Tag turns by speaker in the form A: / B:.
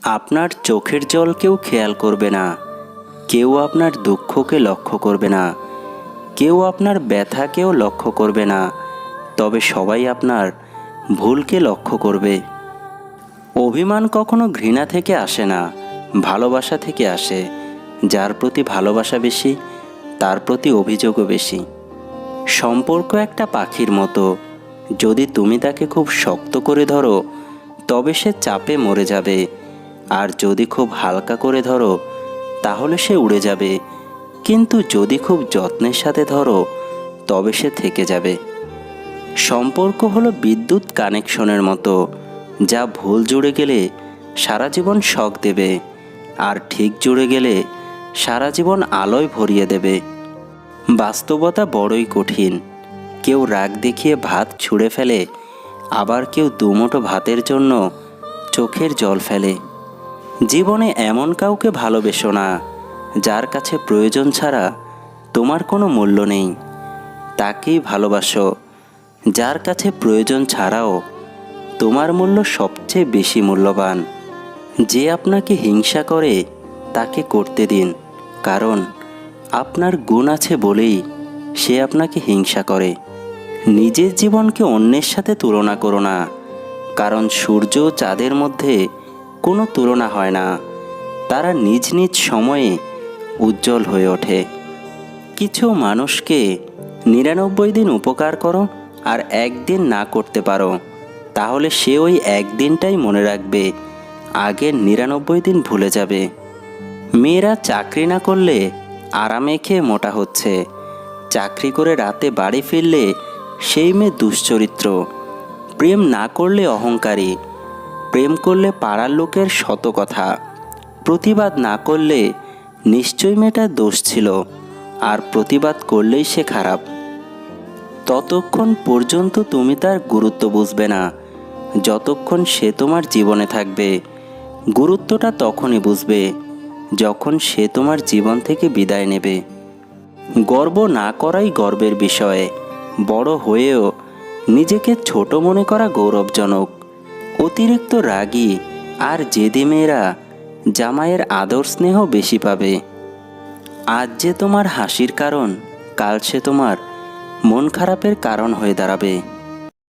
A: আপনার চোখের জল কেউ খেয়াল করবে না, কেউ আপনার দুঃখকে লক্ষ্য করবে না, কেউ আপনার ব্যথাকেও লক্ষ্য করবে না, তবে সবাই আপনার ভুলকে লক্ষ্য করবে। অভিমান কখনো ঘৃণা থেকে আসে না, ভালোবাসা থেকে আসে। যার প্রতি ভালোবাসা বেশি, তার প্রতি অভিযোগও বেশি। সম্পর্ক একটা পাখির মতো, যদি তুমি তাকে খুব শক্ত করে ধরো তবে সে চাপে মরে যাবে, আর যদি খুব হালকা করে ধরো তাহলে সে উড়ে যাবে। কিন্তু যদি খুব যত্নের সাথে ধরো তবে সে থেকে যাবে। সম্পর্ক হলো বিদ্যুৎ কানেকশনের মতো, যা ভুল জুড়ে গেলে সারা জীবন শক দেবে, আর ঠিক জুড়ে গেলে সারা জীবন আলোয় ভরিয়ে দেবে। বাস্তবতা বড়ই কঠিন। কেউ রাগ দেখিয়ে ভাত ছুঁড়ে ফেলে, আবার কেউ দুমুঠো ভাতের জন্য চোখের জল ফেলে। জীবনে এমন কাউকে ভালোবেসো না যার কাছে প্রয়োজন ছাড়া তোমার কোনো মূল্য নেই। তাকেই ভালোবাসো যার কাছে প্রয়োজন ছাড়াও তোমার মূল্য সবচেয়ে বেশি মূল্যবান। যে আপনাকে হিংসা করে তাকে করতে দিন, কারণ আপনার গুণ আছে বলেই সে আপনাকে হিংসা করে। নিজের জীবনকে অন্যের সাথে তুলনা করো না, কারণ সূর্য ও চাঁদের মধ্যে কোনো তুলনা হয় না। তারা নিজ নিজ সময়ে উজ্জ্বল হয়ে ওঠে। কিছু মানুষকে 99 দিন উপকার করো আর একদিন না করতে পারো, তাহলে সে ওই একদিনটাই মনে রাখবে, আগের 99 দিন ভুলে যাবে। মেয়েরা চাকরি না করলে আরামে খেয়ে মোটা হচ্ছে, চাকরি করে রাতে বাড়ি ফিরলে সেই মেয়ে দুশ্চরিত্র। প্রেম না করলে অহংকারী, প্রেম করলে পাড়ার লোকের শত কথা। প্রতিবাদ না করলে নিশ্চয়ই মেয়েটার দোষ ছিল, আর প্রতিবাদ করলেই সে খারাপ। ততক্ষণ পর্যন্ত তুমি তার গুরুত্ব বুঝবে না যতক্ষণ সে তোমার জীবনে থাকবে। গুরুত্বটা তখনই বুঝবে যখন সে তোমার জীবন থেকে বিদায় নেবে। গর্ব না করাই গর্বের বিষয়। বড় হয়েও নিজেকে ছোট মনে করা গৌরবজনক। অতিরিক্ত রাগী আর জেদি মেয়েরা জামাইয়ের আদর স্নেহ বেশি পাবে। আজ যে তোমার হাসির কারণ, কাল সে তোমার মন খারাপের কারণ হয়ে দাঁড়াবে।